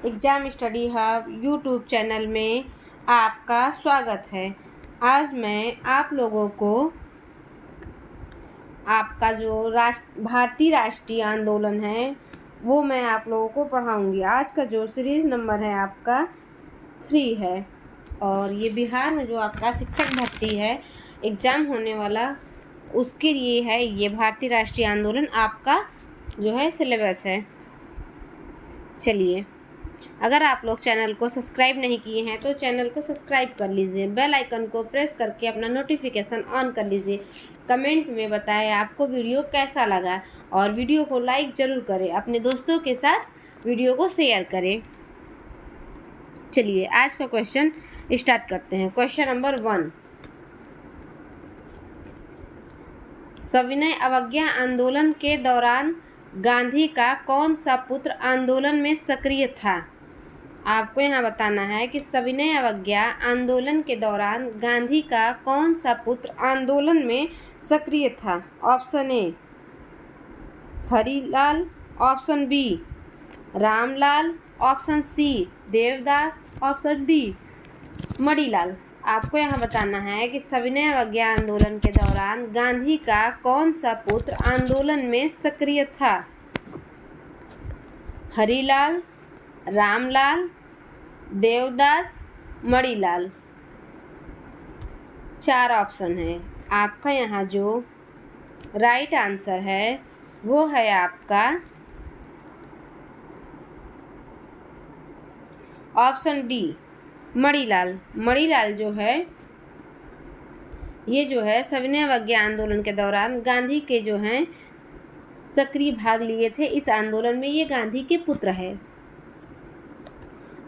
Exam study hub YouTube channel में आपका स्वागत है। आज मैं आप लोगों को आपका जो भारतीय राष्ट्रीय आंदोलन है वो मैं आप लोगों को पढ़ाऊंगी। आज का जो सीरीज़ नंबर है आपका 3 है और ये बिहार में जो आपका शिक्षक भर्ती है एग्ज़ाम होने वाला उसके लिए है। ये भारतीय राष्ट्रीय आंदोलन आपका जो है सिलेबस है। चलिए, अगर आप लोग चैनल को सब्सक्राइब नहीं किए हैं तो चैनल को सब्सक्राइब कर लीजिए, बेल आइकन को प्रेस करके अपना नोटिफिकेशन ऑन कर लीजिए। कमेंट में बताएं आपको वीडियो कैसा लगा और वीडियो को लाइक ज़रूर करें, अपने दोस्तों के साथ वीडियो को शेयर करें। चलिए, आज का क्वेश्चन स्टार्ट करते हैं। क्वेश्चन नंबर 1, सविनय अवज्ञा आंदोलन के दौरान गांधी का कौन सा पुत्र आंदोलन में सक्रिय था? आपको यहाँ बताना है कि सविनय अवज्ञा आंदोलन के दौरान गांधी का कौन सा पुत्र आंदोलन में सक्रिय था। Option A Harilal, option B Ramlal, option C Devdas, option D Manilal. आपको यहाँ बताना है कि सविनय अवज्ञा आंदोलन के दौरान गांधी का कौन सा पुत्र आंदोलन में सक्रिय था। हरिलाल, रामलाल, देवदास, मणिलाल। 4 ऑप्शन है। आपका यहाँ जो राइट आंसर है वो है आपका ऑप्शन डी मणिलाल। मणिलाल जो है ये जो है सविनय अवज्ञा आंदोलन के दौरान गांधी के जो हैं सक्रिय भाग लिए थे इस आंदोलन में। ये गांधी के पुत्र है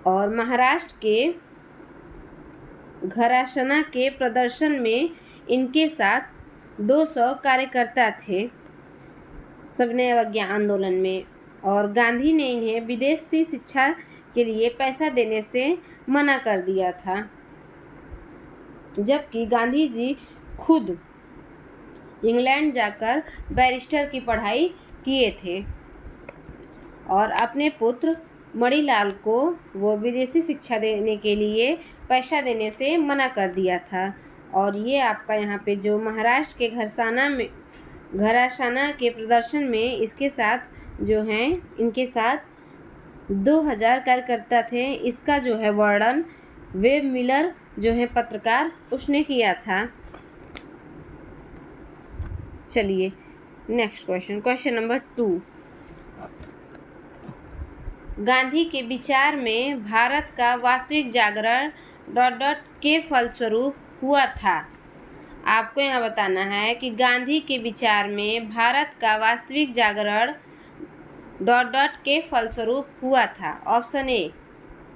और महाराष्ट्र के घराशना के प्रदर्शन में इनके साथ 200 कार्यकर्ता थे सविनय अवज्ञा आंदोलन में, और गांधी ने इन्हें विदेशी शिक्षा के लिए पैसा देने से मना कर दिया था, जबकि गांधी जी खुद इंग्लैंड जाकर बैरिस्टर की पढ़ाई किए थे और अपने पुत्र मणिलाल को वो विदेशी शिक्षा देने के लिए पैसा देने से मना कर दिया था। और ये आपका यहाँ पे जो महाराष्ट्र के घराशाना के प्रदर्शन में इसके साथ जो हैं इनके साथ 2000 कार्यकर्ता थे, इसका जो है वर्णन वेब मिलर जो है पत्रकार उसने किया था। चलिए next question, question number 2, Gandhi के विचार में भारत का वास्तविक जागरण ... के फलस्वरूप हुआ था। आपको यहाँ बताना है कि गांधी के विचार में भारत का वास्तविक जागरण ... के फलस्वरूप हुआ था। ऑप्शन ए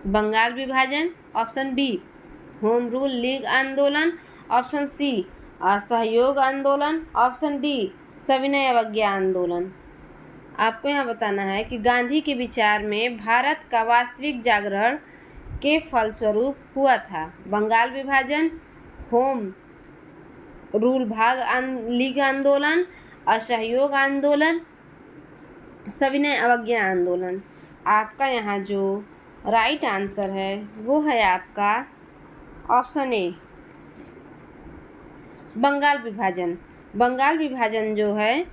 बंगाल विभाजन, option B home rule league आंदोलन, ऑप्शन सी असहयोग आंदोलन, ऑप्शन डी सविनय अवज्ञा आंदोलन। आपको यहाँ बताना है कि गांधी के विचार में भारत का वास्तविक जागरण के फलस्वरूप हुआ था बंगाल विभाजन, होम रूल लीग आंदोलन, असहयोग आंदोलन, सविनय अवज्ञा आंदोलन। आपका यहाँ जो राइट आंसर है वो है आपका ऑप्शन ए बंगाल विभाजन। बंगाल विभाजन जो है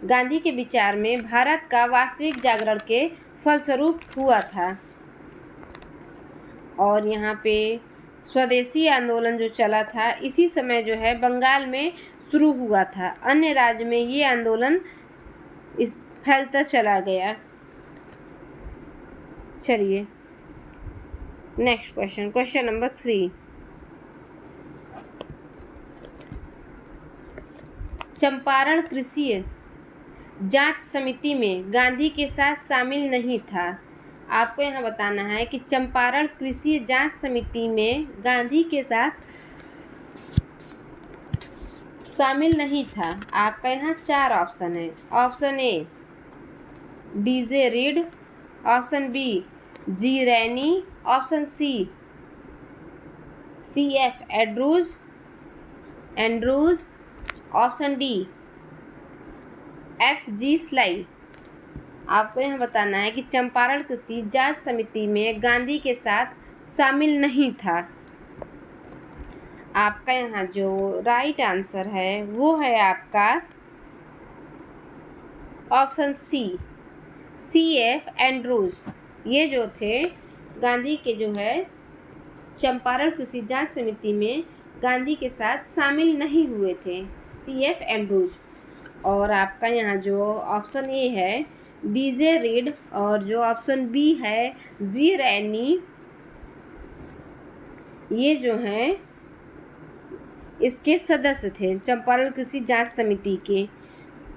गांधी के विचार में भारत का वास्तविक जागरण के फलस्वरूप हुआ था। और यहाँ पे स्वदेशी आंदोलन जो चला था इसी समय जो है बंगाल में शुरू हुआ था, अन्य राज्य में ये आंदोलन फैलता चला गया। चलिए next question, question number 3, Champaran कृषि जांच समिति में गांधी के साथ शामिल नहीं था। आपको यहाँ बताना है कि चंपारण कृषि जांच समिति में गांधी के साथ शामिल नहीं था। आपका यहाँ 4 ऑप्शन है। Option A DJ Reed, option B G Rainy, option C CF Andrews, option D FG Sly. आपको यहाँ बताना है कि चंपारण किसी जांच समिति में गांधी के साथ शामिल नहीं था। आपका यहाँ जो राइट आंसर है वो है आपका ऑप्शन CF एंड्रूज। ये जो थे गांधी के जो है चंपारण किसी जांच समिति में गांधी के साथ शामिल नहीं हुए थे, CF एंड्रूज। और आपका यहाँ जो ऑप्शन ए है DJ रीड और जो ऑप्शन बी है जी रैनी, ये जो हैं इसके सदस्य थे चंपारण कृषि जांच समिति के।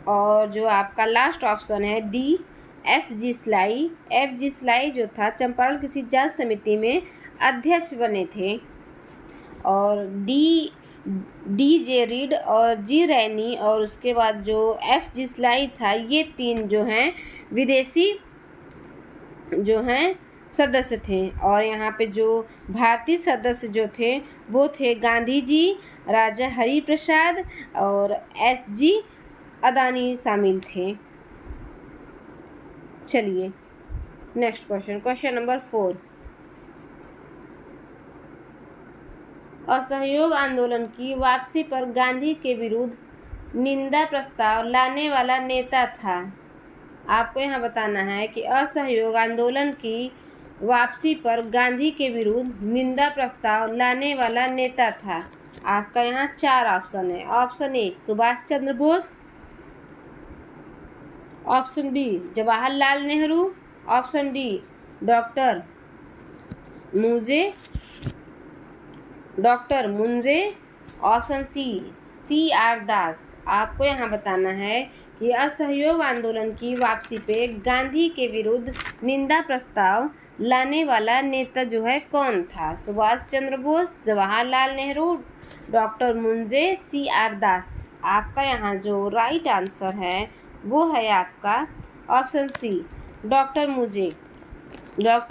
और जो आपका लास्ट ऑप्शन है डी FG स्लाई जो था चंपारण कृषि जांच समिति में अध्यक्ष बने थे। और DJ रीड और जी रैनी और उसके बाद जो FG स्लाई था, ये 3 जो हैं विदेशी जो हैं सदस्य थे। और यहाँ पे जो भारतीय सदस्य जो थे वो थे गांधी जी, राजा हरि प्रसाद और SG अदानी शामिल थे। चलिए नेक्स्ट क्वेश्चन नंबर 4। असहयोग आंदोलन की वापसी पर गांधी के विरुद्ध निंदा प्रस्ताव लाने वाला नेता था। आपको यहाँ बताना है कि असहयोग आंदोलन की वापसी पर गांधी के विरुद्ध निंदा प्रस्ताव लाने वाला नेता था। आपका यहाँ 4 ऑप्शन है। Option A Subhash Chandra Bose, option B Jawaharlal Nehru, option D doctor Munje, option CR Das. आपको यहाँ बताना है कि असहयोग आंदोलन की वापसी पे गांधी के विरुद्ध निंदा प्रस्ताव लाने वाला नेता जो है कौन था। सुभाष चंद्र बोस, जवाहरलाल नेहरू, डॉक्टर मुंजे, CR दास। आपका यहाँ जो राइट आंसर है वो है आपका ऑप्शन C डॉक्टर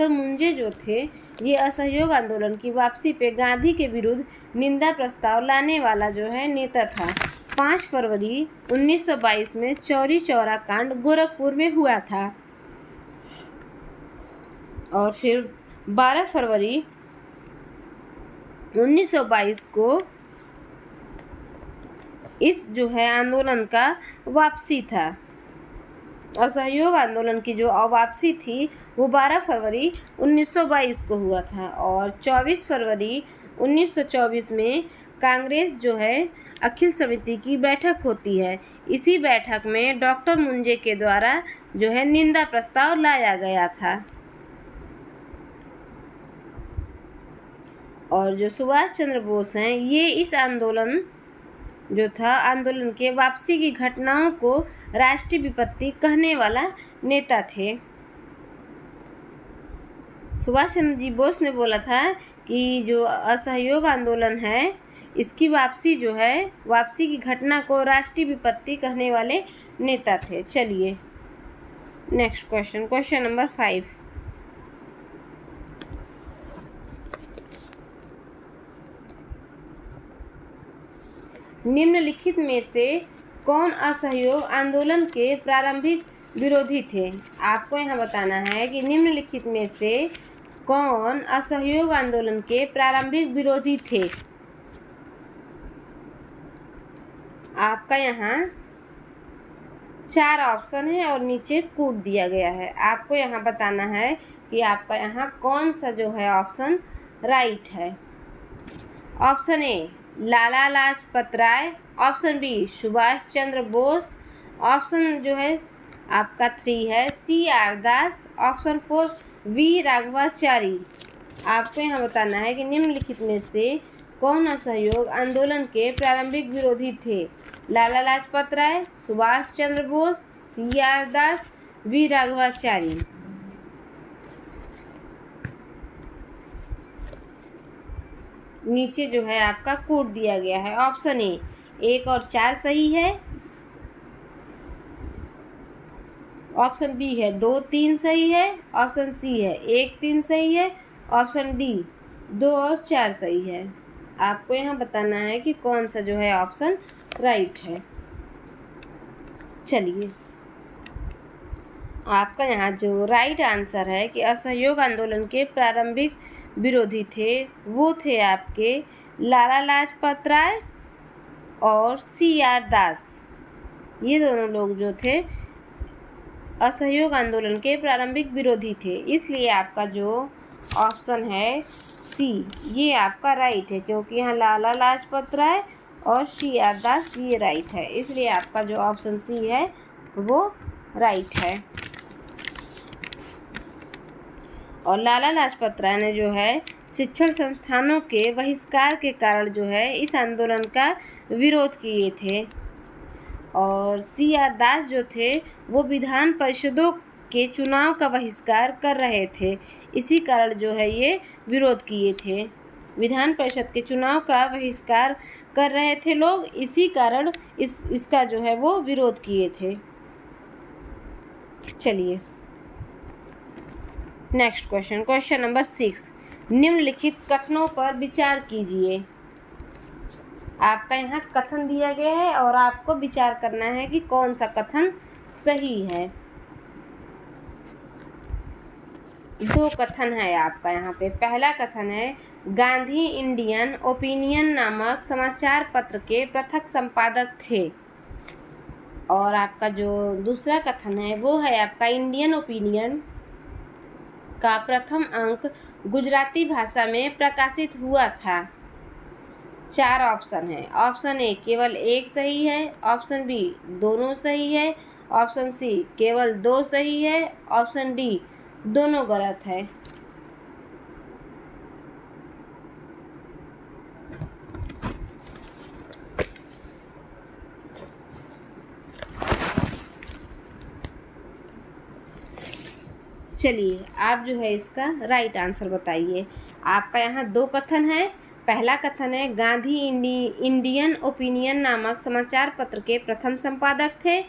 मुंजे जो थे ये असहयोग आंदोलन की वापसी पे गांधी के विरुद्ध निंदा प्रस्ताव लाने वाला जो है नेता था। 5 फरवरी 1922 में चौरी चौरा कांड गोरखपुर में हुआ था। और फिर 12 फरवरी 1922 को इस जो है आंदोलन का वापसी था। असहयोग आंदोलन की जो वापसी थी वो 12 फरवरी 1922 को हुआ था। और 24 फरवरी 1924 में कांग्रेस जो है अखिल समिति की बैठक होती है। इसी बैठक में डॉक्टर मुंजे के द्वारा जो है निंदा प्रस्ताव लाया गया था। और जो सुभाष चंद्र बोस हैं ये इस आंदोलन के वापसी की घटनाओं को राष्ट्रीय विपत्ति कहने वाला नेता थे। सुभाष चंद्र जी बोस ने बोला था कि जो असहयोग आंदोलन है इसकी वापसी की घटना को राष्ट्रीय विपत्ति कहने वाले नेता थे। चलिए नेक्स्ट क्वेश्चन नंबर 5। निम्नलिखित में से कौन असहयोग आंदोलन के प्रारंभिक विरोधी थे। आपको यहाँ बताना है कि निम्नलिखित में से कौन असहयोग आंदोलन के प्रारंभिक विरोधी थे। आपका यहाँ 4 ऑप्शन है और नीचे कूट दिया गया है। आपको यहाँ बताना है कि आपका यहाँ कौन सा जो है ऑप्शन राइट है। Option A Lala Lajpat Rai, option B Subhash Chandra Bose, option जो है आपका 3 है CR Das, option 4 V Raghavachari. आपको यहाँ बताना है कि निम्नलिखित में से कौन असहयोग आंदोलन के प्रारंभिक विरोधी थे। लाला लाजपत राय, सुभाष चंद्र बोस, CR दास, V राघवाचारी। नीचे जो है आपका कोड दिया गया है। ऑप्शन ए 1 और 4 सही है, ऑप्शन बी है 2 3 सही है, ऑप्शन सी है 1 3 सही है, ऑप्शन डी 2 और 4 सही है। आपको यहाँ बताना है कि कौन सा जो है ऑप्शन राइट है। चलिए आपका यहाँ जो राइट आंसर है कि असहयोग आंदोलन के प्रारंभिक विरोधी थे वो थे आपके लाला लाजपत राय और CR दास। ये दोनों लोग जो थे असहयोग आंदोलन के प्रारंभिक विरोधी थे, इसलिए आपका जो ऑप्शन है सी ये आपका राइट है, क्योंकि यहाँ लाला लाजपत राय और CR दास ये राइट है, इसलिए आपका जो ऑप्शन सी है वो राइट है। और लाला लाजपत राय ने जो है शिक्षण संस्थानों के बहिष्कार के कारण जो है इस आंदोलन का विरोध किए थे, और CR दास जो थे वो विधान परिषदों के चुनाव का बहिष्कार कर रहे थे, इसी कारण जो है ये विरोध किए थे। विधान परिषद के चुनाव का बहिष्कार कर रहे थे लोग, इसी कारण इसका जो है वो विरोध किए थे। चलिए नेक्स्ट क्वेश्चन, क्वेश्चन नंबर 6, निम्नलिखित कथनों पर विचार कीजिए। आपका यहाँ कथन दिया गया है और आपको विचार करना है कि कौन सा कथन सही है। दो कथन है आपका यहाँ पे। पहला कथन है गांधी इंडियन ओपिनियन नामक समाचार पत्र के प्रथम संपादक थे, और आपका जो दूसरा कथन है वो है आपका इंडियन ओपिनियन का प्रथम अंक गुजराती भाषा में प्रकाशित हुआ था। 4 ऑप्शन है। ऑप्शन ए केवल एक सही है, ऑप्शन बी दोनों सही है, ऑप्शन सी केवल 2 सही है, ऑप्शन डी दोनों गलत है। चलिए आप जो है इसका राइट आंसर बताइए। आपका यहाँ 2 कथन है। पहला कथन है गांधी इंडियन ओपिनियन नामक समाचार पत्र के प्रथम संपादक थे,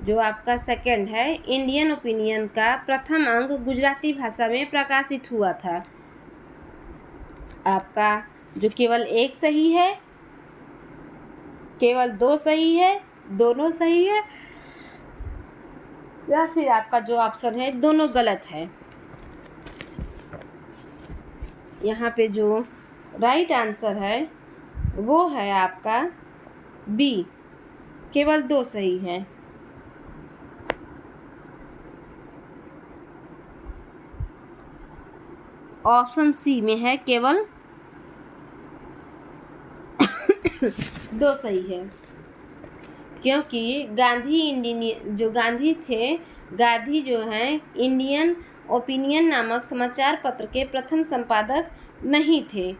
जो आपका सेकंड है इंडियन ओपिनियन का प्रथम अंक गुजराती भाषा में प्रकाशित हुआ था। आपका जो केवल एक सही है, केवल 2 सही है, दोनों सही है, या फिर आपका जो ऑप्शन है दोनों गलत है। यहाँ पे जो राइट आंसर है वो है आपका बी, केवल 2 सही है। ऑप्शन सी में है केवल 2 सही है, क्योंकि गांधी थे, गांधी जो हैं इंडियन ओपिनियन नामक समाचार पत्र के प्रथम संपादक नहीं थे,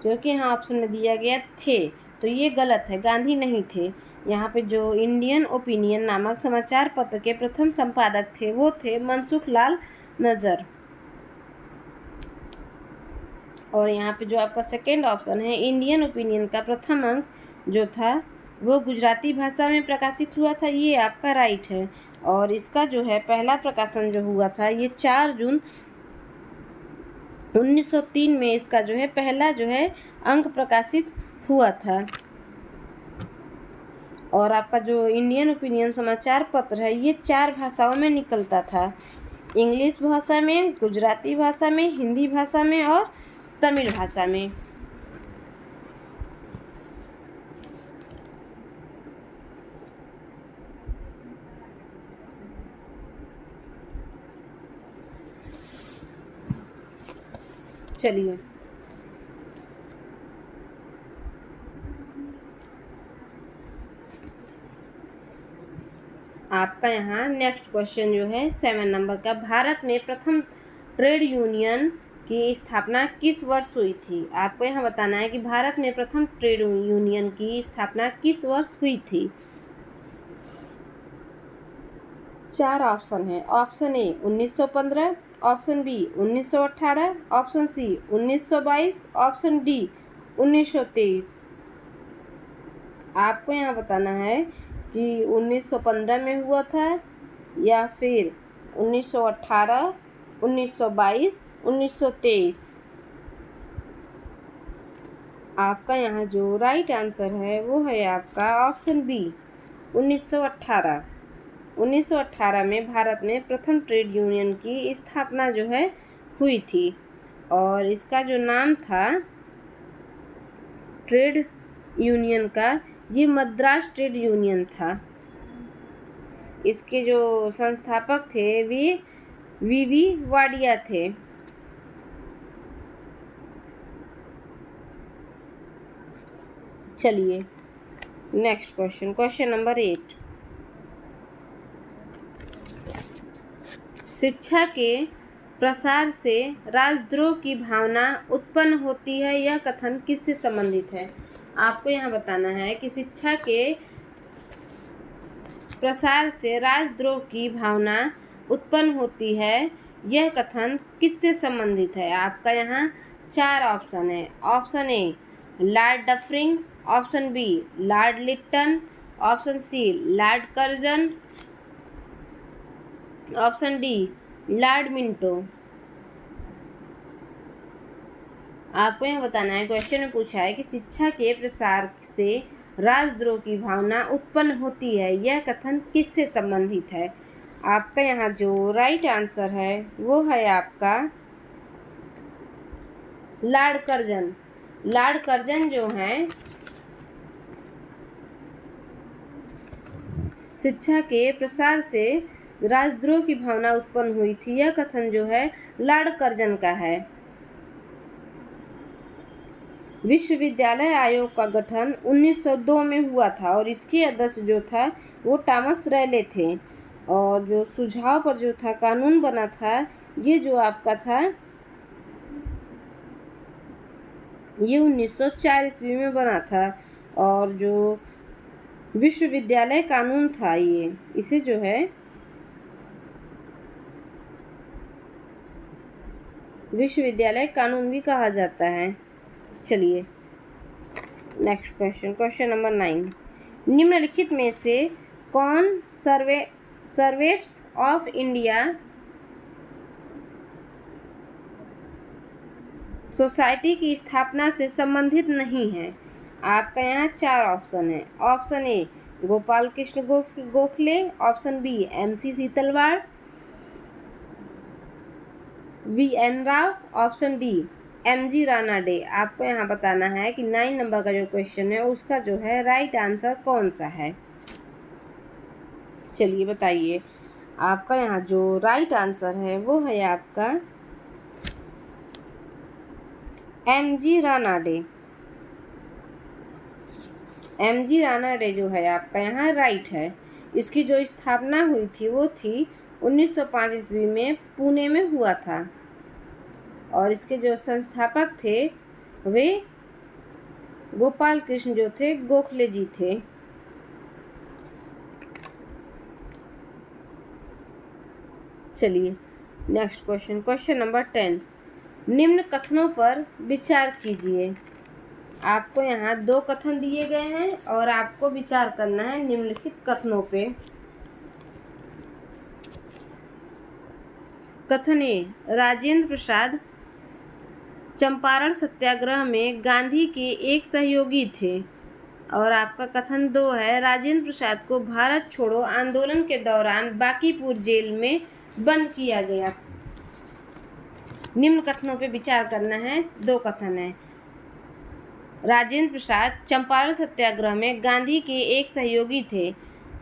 क्योंकि यहाँ ऑप्शन में दिया गया थे, तो ये गलत है, गांधी नहीं थे। यहाँ पे जो इंडियन ओपिनियन नामक समाचार पत्र के प्रथम संपादक थे वो थे मनसुख लाल नजर। और यहाँ पे जो आपका सेकेंड ऑप्शन है इंडियन ओपिनियन का प्रथम अंक जो था वो गुजराती भाषा में प्रकाशित हुआ था, ये आपका राइट है। और इसका जो है पहला प्रकाशन जो हुआ था ये 4 जून 1903 में इसका जो है पहला जो है अंक प्रकाशित हुआ था। और आपका जो इंडियन ओपिनियन समाचार पत्र है ये 4 भाषाओं में निकलता था, इंग्लिश भाषा में, गुजराती भाषा में, हिंदी भाषा में और तमिल भाषा में। चलिए आपका यहाँ नेक्स्ट क्वेश्चन जो है 7 नंबर का, भारत में प्रथम ट्रेड यूनियन की स्थापना किस वर्ष हुई थी? आपको यहाँ बताना है कि भारत में प्रथम ट्रेड यूनियन की स्थापना किस वर्ष हुई थी। 4 ऑप्शन है। Option A 1915, option B 1918, option C 1922, option D 1923। आपको यहाँ बताना है कि 1915 में हुआ था या फिर 1918, 1922, 1923। आपका यहाँ जो राइट आंसर है वो है आपका ऑप्शन बी 1918। 1918 में भारत में प्रथम ट्रेड यूनियन की स्थापना जो है हुई थी और इसका जो नाम था ट्रेड यूनियन का, ये मद्रास ट्रेड यूनियन था। इसके जो संस्थापक थे वे वीवी वाडिया थे। चलिए नेक्स्ट क्वेश्चन, क्वेश्चन नंबर 8। शिक्षा के प्रसार से राजद्रोह की भावना उत्पन्न होती है, यह कथन किससे संबंधित है? आपको यहाँ बताना है कि शिक्षा के प्रसार से राजद्रोह की भावना उत्पन्न होती है, यह कथन किससे संबंधित है? आपका यहाँ 4 ऑप्शन है। Option A Lord Dufferin, option B Lord Lytton, option C Lord Curzon, option D Lord Minto. आपको यहाँ बताना है, क्वेश्चन में पूछा है कि शिक्षा के प्रसार से राजद्रोह की भावना उत्पन्न होती है, यह कथन किससे संबंधित है? आपका यहाँ जो राइट आंसर है वो है आपका लॉर्ड कर्जन। लॉर्ड कर्जन जो हैं शिक्षा के प्रसार से राजद्रोह की भावना उत्पन्न हुई थी, यह कथन जो है लॉर्ड कर्जन का है। विश्वविद्यालय आयोग का गठन 1902 में हुआ था और इसके अध्यक्ष जो था वो थॉमस रैले थे और जो सुझाव पर जो था कानून बना था, ये जो आपका था ये 1904 ईस्वी में बना था और जो विश्वविद्यालय कानून था ये, इसे जो है विश्वविद्यालय कानून भी कहा जाता है। चलिए नेक्स्ट क्वेश्चन, क्वेश्चन नंबर 9। निम्नलिखित में से कौन सर्वेंट्स ऑफ इंडिया सोसाइटी की स्थापना से संबंधित नहीं है? आपका यहाँ 4 ऑप्शन है। Option A Gopal Krishna Gokhale, option B MC Setalvad, VN Rao, option D MG Ranade. आपको यहाँ बताना है कि 9 नंबर का जो क्वेश्चन है उसका जो है राइट आंसर कौन सा है। चलिए बताइए, आपका यहाँ जो राइट आंसर है वो है आपका MG रानाडे। MG रानाडे जो है आपका यहाँ राइट है। इसकी जो स्थापना हुई थी वो थी 1905 ईस्वी में पुणे में हुआ था और इसके जो संस्थापक थे वे गोपाल कृष्ण जो थे गोखले जी थे। चलिए नेक्स्ट क्वेश्चन, क्वेश्चन नंबर 10। निम्न कथनों पर विचार कीजिए। आपको यहाँ 2 कथन दिए गए हैं और आपको विचार करना है निम्नलिखित कथनों पे। कथन ए राजेंद्र प्रसाद चंपारण सत्याग्रह में गांधी के एक सहयोगी थे और आपका कथन 2 है राजेंद्र प्रसाद को भारत छोड़ो आंदोलन के दौरान बांकीपुर जेल में बंद किया गया। निम्न कथनों पे विचार करना है। 2 कथन है। राजेंद्र प्रसाद चंपारण सत्याग्रह में गांधी के एक सहयोगी थे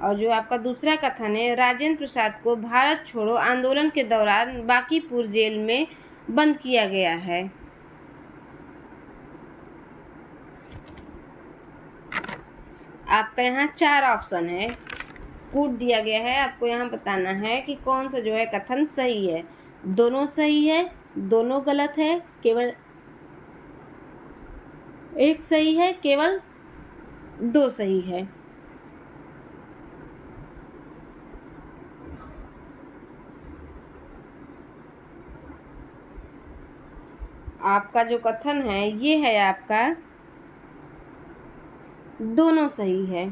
और जो आपका दूसरा कथन है राजेंद्र प्रसाद को भारत छोड़ो आंदोलन के दौरान बांकीपुर जेल में बंद किया गया है। आपका यहाँ 4 ऑप्शन है, कूट दिया गया है। आपको यहाँ बताना है कि कौन सा जो है कथन सही है। दोनों सही है, दोनों गलत है, केवल एक सही है, केवल 2 सही है। आपका जो कथन है ये है आपका दोनों सही है।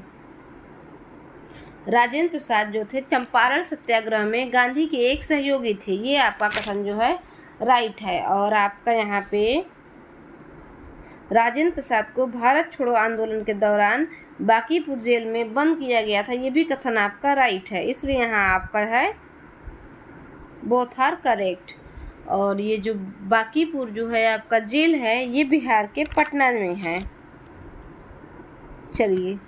राजेंद्र प्रसाद जो थे चंपारण सत्याग्रह में गांधी के एक सहयोगी थे, ये आपका कथन जो है राइट है। और आपका यहाँ पे राजेंद्र प्रसाद को भारत छोड़ो आंदोलन के दौरान बांकीपुर जेल में बंद किया गया था, ये भी कथन आपका राइट है, इसलिए यहाँ आपका है बोथ आर करेक्ट। और ये जो बांकीपुर जो है आपका जेल है ये बिहार के पटना में है। चलिए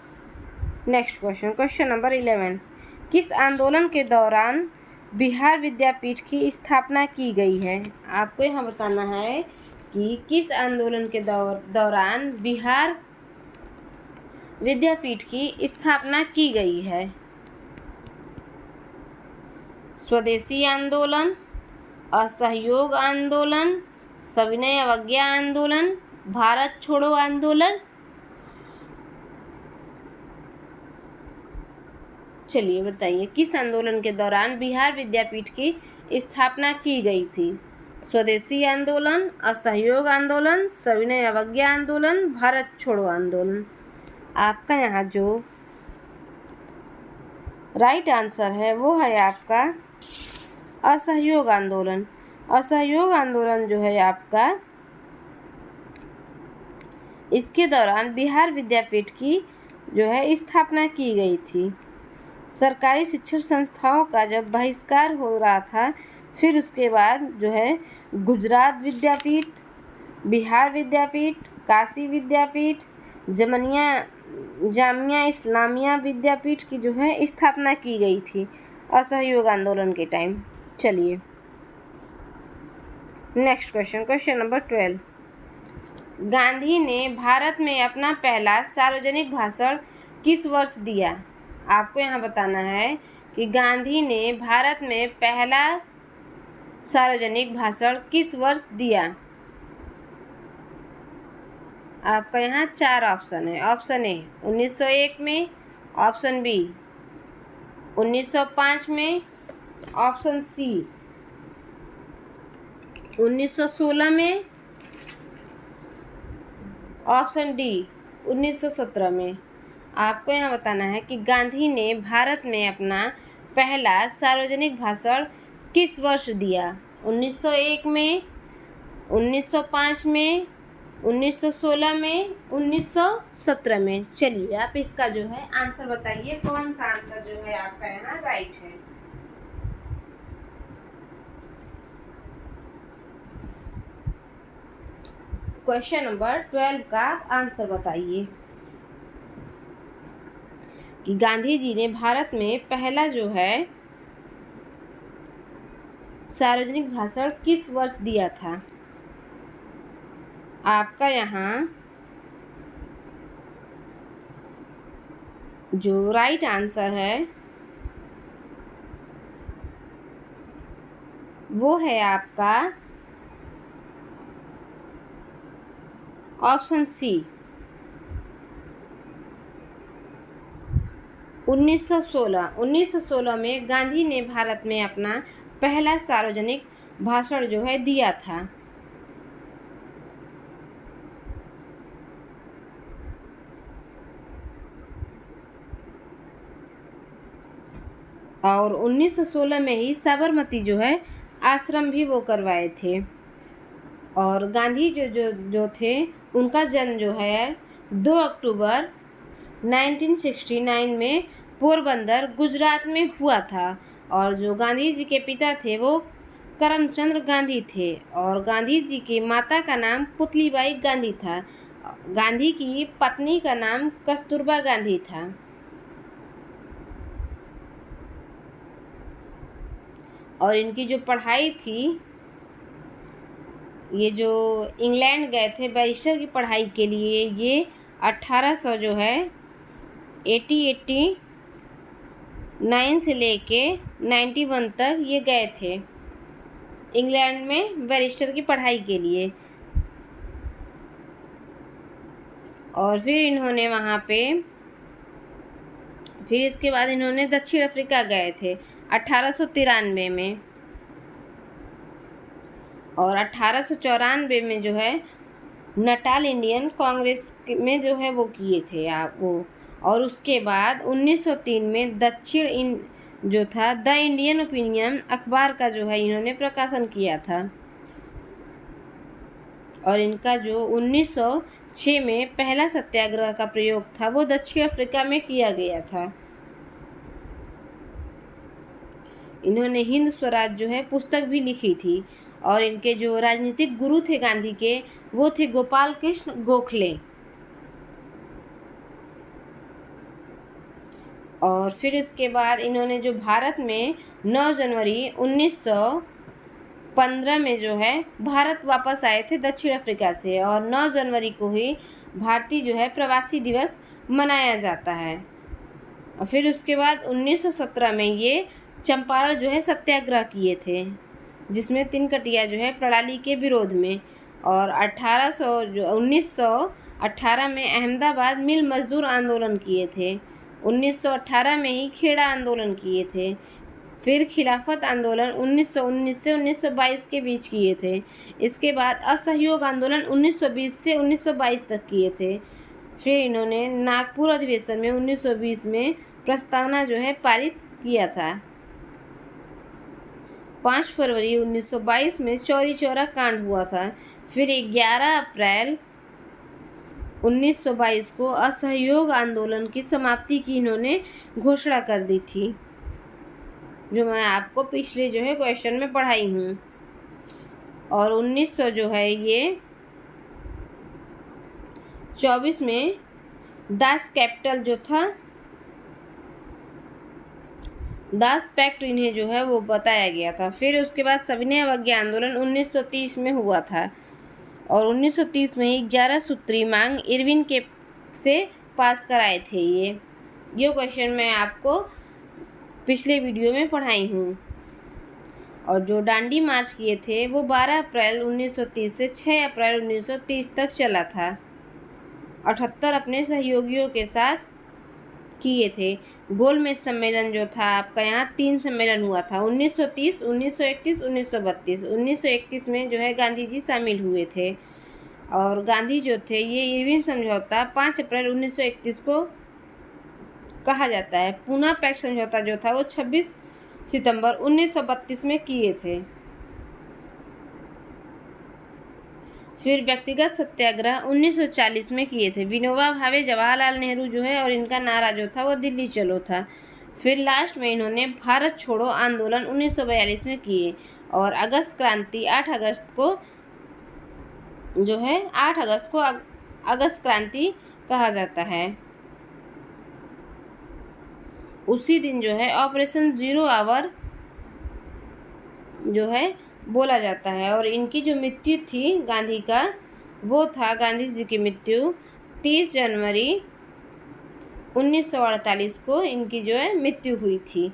नेक्स्ट क्वेश्चन, क्वेश्चन नंबर 11, किस आंदोलन के दौरान बिहार विद्यापीठ की स्थापना की गई है? आपको यहाँ बताना है कि किस आंदोलन के दौरान बिहार विद्यापीठ की स्थापना की गई है। स्वदेशी आंदोलन, असहयोग आंदोलन, सविनय अवज्ञा आंदोलन, भारत छोड़ो आंदोलन। चलिए बताइए, किस आंदोलन के दौरान बिहार विद्यापीठ की स्थापना की गई थी? स्वदेशी आंदोलन, असहयोग आंदोलन, सविनय अवज्ञा आंदोलन, भारत छोड़ो आंदोलन। आपका यहाँ जो राइट आंसर है वो है आपका असहयोग आंदोलन। असहयोग आंदोलन जो है आपका, इसके दौरान बिहार विद्यापीठ की जो है स्थापना की गई थी। सरकारी शिक्षण संस्थाओं का जब बहिष्कार हो रहा था, फिर उसके बाद जो है गुजरात विद्यापीठ, बिहार विद्यापीठ, काशी विद्यापीठ, जामिया इस्लामिया विद्यापीठ की जो है स्थापना की गई थी असहयोग आंदोलन के टाइम। चलिए next question, question number 12, Gandhi ने भारत में अपना पहला सार्वजनिक भाषण किस वर्ष दिया? आपको यहाँ बताना है कि गांधी ने भारत में पहला सार्वजनिक भाषण किस वर्ष दिया। आपका यहाँ 4 ऑप्शन है। ऑप्शन ए 1901 में, ऑप्शन बी 1905 में, ऑप्शन सी 1916 में, ऑप्शन डी 1917 में। आपको यहाँ बताना है कि गांधी ने भारत में अपना पहला सार्वजनिक भाषण किस वर्ष दिया? 1901 में, 1905 में, 1916 में, 1917 में। चलिए आप इसका जो है आंसर बताइए, कौन सा आंसर जो है आपका यहाँ राइट है। क्वेश्चन नंबर 12 का आंसर बताइए कि गांधी जी ने भारत में पहला जो है सार्वजनिक भाषण किस वर्ष दिया था? आपका यहाँ जो राइट आंसर है वो है आपका ऑप्शन सी 1916। 1916 में गांधी ने भारत में अपना पहला सार्वजनिक भाषण जो है दिया था। और 1916 में ही साबरमती जो है आश्रम भी वो करवाए थे। और गांधी जो थे उनका जन्म जो है 2 अक्टूबर 1969 में पोरबंदर गुजरात में हुआ था। और जो गांधी जी के पिता थे वो करमचंद गांधी थे और गांधी जी की माता का नाम पुतलीबाई गांधी था। गांधी की पत्नी का नाम कस्तूरबा गांधी था। और इनकी जो पढ़ाई थी, ये जो इंग्लैंड गए थे बैरिस्टर की पढ़ाई के लिए, ये 1800 जो है 89 से लेके 91 तक ये गए थे इंग्लैंड में बैरिस्टर की पढ़ाई के लिए। और फिर इन्होंने वहाँ पे फिर इसके बाद इन्होंने दक्षिण अफ्रीका गए थे 1893 में। और 1894 में जो है नटाल इंडियन कांग्रेस में जो है वो किए थे आप वो। और उसके बाद 1903 में जो था द इंडियन ओपिनियन अखबार का जो है इन्होंने प्रकाशन किया था। और इनका जो 1906 में पहला सत्याग्रह का प्रयोग था वो दक्षिण अफ्रीका में किया गया था। इन्होंने हिंद स्वराज जो है पुस्तक भी लिखी थी और इनके जो राजनीतिक गुरु थे गांधी के वो थे गोपाल कृष्ण गोखले। और फिर इसके बाद इन्होंने जो भारत में 9 जनवरी 1915 में जो है भारत वापस आए थे दक्षिण अफ्रीका से, और 9 जनवरी को ही भारतीय जो है प्रवासी दिवस मनाया जाता है। और फिर उसके बाद 1917 में ये चंपारण जो है सत्याग्रह किए थे, जिसमें तिनकटिया जो है प्रणाली के विरोध में। और 1918 में अहमदाबाद मिल मजदूर आंदोलन किए थे। 1918 में ही खेड़ा आंदोलन किए थे। फिर खिलाफत आंदोलन 1919 से 1922 के बीच किए थे। इसके बाद असहयोग आंदोलन 1920 से 1922 तक किए थे। फिर इन्होंने नागपुर अधिवेशन में 1920 में प्रस्तावना जो है पारित किया था। 5 फरवरी 1922 में चौरी चौरा कांड हुआ था। फिर 11 अप्रैल 1922 को असहयोग आंदोलन की समाप्ति की इन्होंने घोषणा कर दी थी, जो मैं आपको पिछले जो है क्वेश्चन में पढ़ाई हूँ। और 1900 जो है ये 24 में दास कैपिटल जो था, दास पैक्ट इन्हें जो है वो बताया गया था। फिर उसके बाद सविनय अवज्ञा आंदोलन 1930 में हुआ था और 1930 में ही 11 सूत्री मांग इरविन के से पास कराए थे। ये क्वेश्चन मैं आपको पिछले वीडियो में पढ़ाई हूँ। और जो दांडी मार्च किए थे वो 12 अप्रैल 1930 से 6 अप्रैल 1930 तक चला था। 78 अपने सहयोगियों के साथ किए थे। गोलमेज सम्मेलन जो था आपका यहाँ 3 सम्मेलन हुआ था, 1930, 1931, 1932। 1931 में जो है गांधी जी शामिल हुए थे। और गांधी जो थे ये इरविन समझौता 5 अप्रैल 1931 को कहा जाता है। पूना पैक्ट समझौता जो था वो 26 सितंबर 1932 में किए थे। फिर व्यक्तिगत सत्याग्रह 1940 में किए थे। विनोबा भावे, जवाहरलाल नेहरू जो है और इनका नारा जो था वो दिल्ली चलो था। फिर लास्ट में इन्होंने भारत छोड़ो आंदोलन 1942 में किए। और अगस्त क्रांति 8 अगस्त को जो है 8 अगस्त को अगस्त क्रांति कहा जाता है। उसी दिन जो है ऑपरेशन 0 आवर जो है बोला जाता है। और इनकी जो मृत्यु थी गांधी का वो था, गांधी जी की मृत्यु 30 जनवरी 1948 को इनकी जो है मृत्यु हुई थी।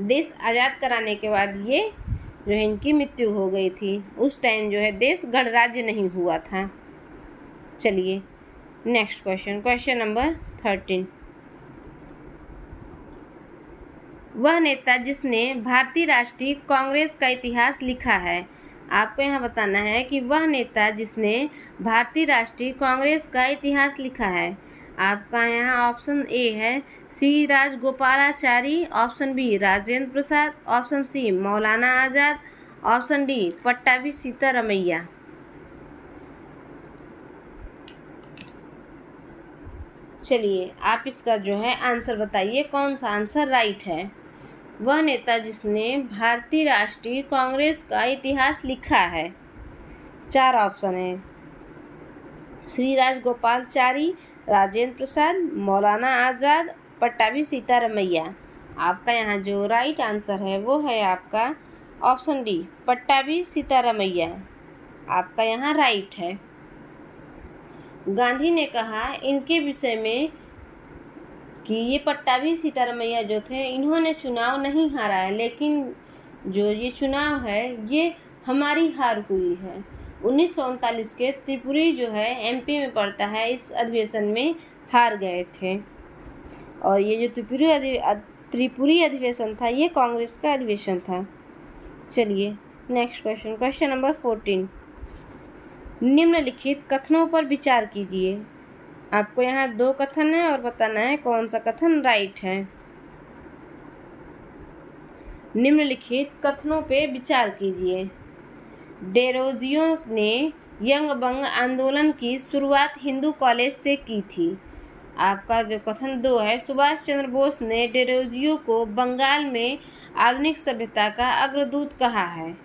देश आज़ाद कराने के बाद ये जो है इनकी मृत्यु हो गई थी। उस टाइम जो है देश गणराज्य नहीं हुआ था। चलिए नेक्स्ट क्वेश्चन, क्वेश्चन नंबर 13। वह नेता जिसने भारतीय राष्ट्रीय कांग्रेस का इतिहास लिखा है। आपको यहाँ बताना है कि वह नेता जिसने भारतीय राष्ट्रीय कांग्रेस का इतिहास लिखा है। आपका यहाँ ऑप्शन ए है सी Rajagopalachari, option B Rajendra Prasad, option C मौलाना आज़ाद, ऑप्शन डी पट्टाभी सीतारमैया। चलिए आप इसका जो है आंसर बताइए, कौन सा आंसर राइट है। वह नेता जिसने भारतीय राष्ट्रीय कांग्रेस का इतिहास लिखा है। 4 ऑप्शन है, श्री राजगोपालाचारी, राजेंद्र प्रसाद, मौलाना आज़ाद, पट्टाभी सीतारमैया। आपका यहाँ जो राइट आंसर है वो है आपका ऑप्शन डी पट्टाभी सीतारमैया। आपका यहाँ राइट है। गांधी ने कहा इनके विषय में कि ये पट्टाभी सीतारमैया जो थे इन्होंने चुनाव नहीं हारा है, लेकिन जो ये चुनाव है ये हमारी हार हुई है। 1939 के त्रिपुरी जो है एमपी में पड़ता है, इस अधिवेशन में हार गए थे। और ये जो त्रिपुरी अधिवेशन था ये कांग्रेस का अधिवेशन था। चलिए नेक्स्ट क्वेश्चन, क्वेश्चन नंबर 14। निम्नलिखित कथनों पर विचार कीजिए। आपको यहाँ 2 कथन है और बताना है कौन सा कथन राइट है। निम्नलिखित कथनों पे विचार कीजिए। डेरोजियो ने यंग बंग आंदोलन की शुरुआत हिंदू कॉलेज से की थी। आपका जो कथन 2 है, सुभाष चंद्र बोस ने डेरोजियो को बंगाल में आधुनिक सभ्यता का अग्रदूत कहा है।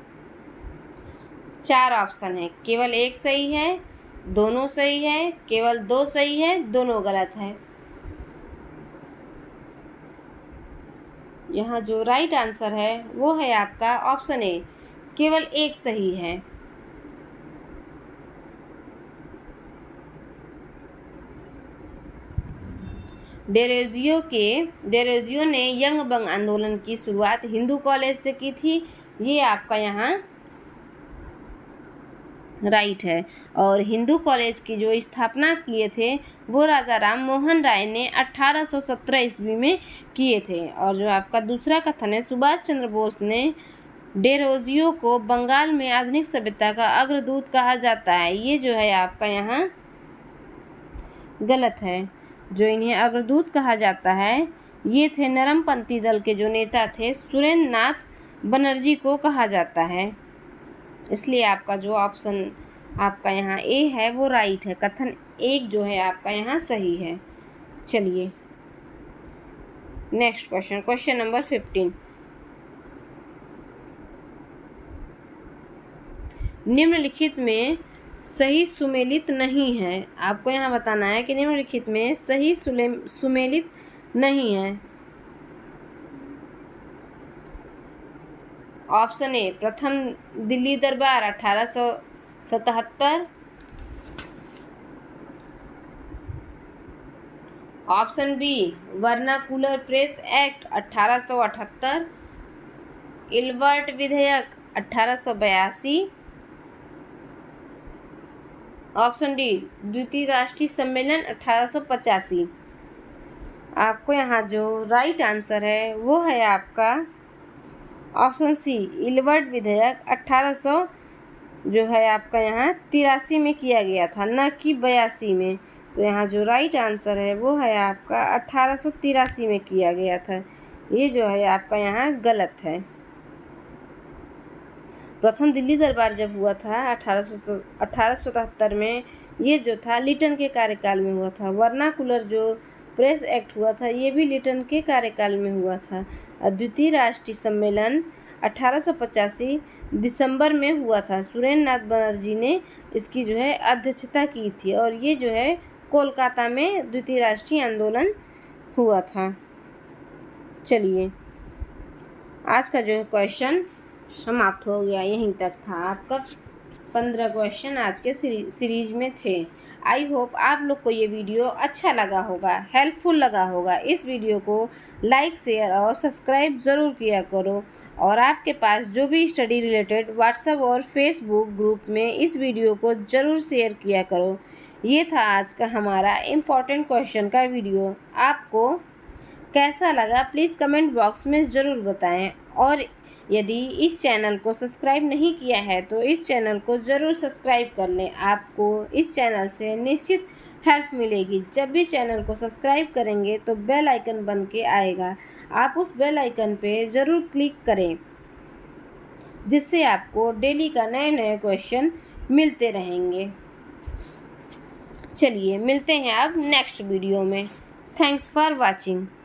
4 ऑप्शन है, केवल एक सही है, दोनों सही है, केवल 2 सही है, दोनों गलत है। यहाँ जो राइट आंसर है वो है आपका ऑप्शन ए, केवल एक सही है। डेरोजियो ने यंग बंग आंदोलन की शुरुआत हिंदू कॉलेज से की थी। ये आपका यहाँ राइट है। और हिंदू कॉलेज की जो स्थापना किए थे वो राजा राम मोहन राय ने 1817 ईस्वी में किए थे। और जो आपका दूसरा कथन है, सुभाष चंद्र बोस ने डेरोजियो को बंगाल में आधुनिक सभ्यता का अग्रदूत कहा जाता है, ये जो है आपका यहाँ गलत है। जो इन्हें अग्रदूत कहा जाता है ये थे नरमपंथी दल के जो नेता थे सुरेंद्र नाथ बनर्जी को कहा जाता है। इसलिए आपका जो ऑप्शन आपका यहाँ ए है वो राइट है। कथन 1 जो है आपका यहाँ सही है। चलिए नेक्स्ट क्वेश्चन, क्वेश्चन नंबर 15। निम्नलिखित में सही सुमेलित नहीं है। आपको यहाँ बताना है कि निम्नलिखित में सही सुमेलित नहीं है। ऑप्शन ए, प्रथम दिल्ली दरबार 1877। Option B, vernacular press act 1878। Ilbert विधेयक 1882। ऑप्शन डी, द्वितीय राष्ट्रीय सम्मेलन 1885। आपको यहाँ जो राइट आंसर है वो है आपका ऑप्शन सी, इल्बर्ट विधेयक 1800 जो है आपका यहाँ 83 में किया गया था, न कि 82 में। तो यहाँ जो राइट आंसर है वो है आपका 1883 में किया गया था। ये जो है आपका यहाँ गलत है। प्रथम दिल्ली दरबार जब हुआ था 1877 में, ये जो था लिटन के कार्यकाल में हुआ था। वर्नाकुलर जो प्रेस एक्ट हुआ था ये भी लिटन के कार्यकाल में हुआ था। द्वितीय राष्ट्रीय सम्मेलन 1885 दिसंबर में हुआ था। सुरेंद्र नाथ बनर्जी ने इसकी जो है अध्यक्षता की थी और ये जो है कोलकाता में द्वितीय राष्ट्रीय आंदोलन हुआ था। चलिए आज का जो है क्वेश्चन समाप्त हो गया, यहीं तक था। आपका 15 क्वेश्चन आज के सीरीज में थे। आई होप आप लोग को ये वीडियो अच्छा लगा होगा, हेल्पफुल लगा होगा। इस वीडियो को लाइक, शेयर और सब्सक्राइब ज़रूर किया करो। और आपके पास जो भी स्टडी रिलेटेड व्हाट्सएप और फेसबुक ग्रुप में इस वीडियो को ज़रूर शेयर किया करो। ये था आज का हमारा इम्पॉर्टेंट क्वेश्चन का वीडियो। आपको कैसा लगा प्लीज़ कमेंट बॉक्स में ज़रूर बताएं। और यदि इस चैनल को सब्सक्राइब नहीं किया है तो इस चैनल को ज़रूर सब्सक्राइब कर लें। आपको इस चैनल से निश्चित हेल्प मिलेगी। जब भी चैनल को सब्सक्राइब करेंगे तो बेल आइकन बन के आएगा, आप उस बेल आइकन पे ज़रूर क्लिक करें, जिससे आपको डेली का नए क्वेश्चन मिलते रहेंगे। चलिए मिलते हैं अब नेक्स्ट वीडियो में। Thanks for watching.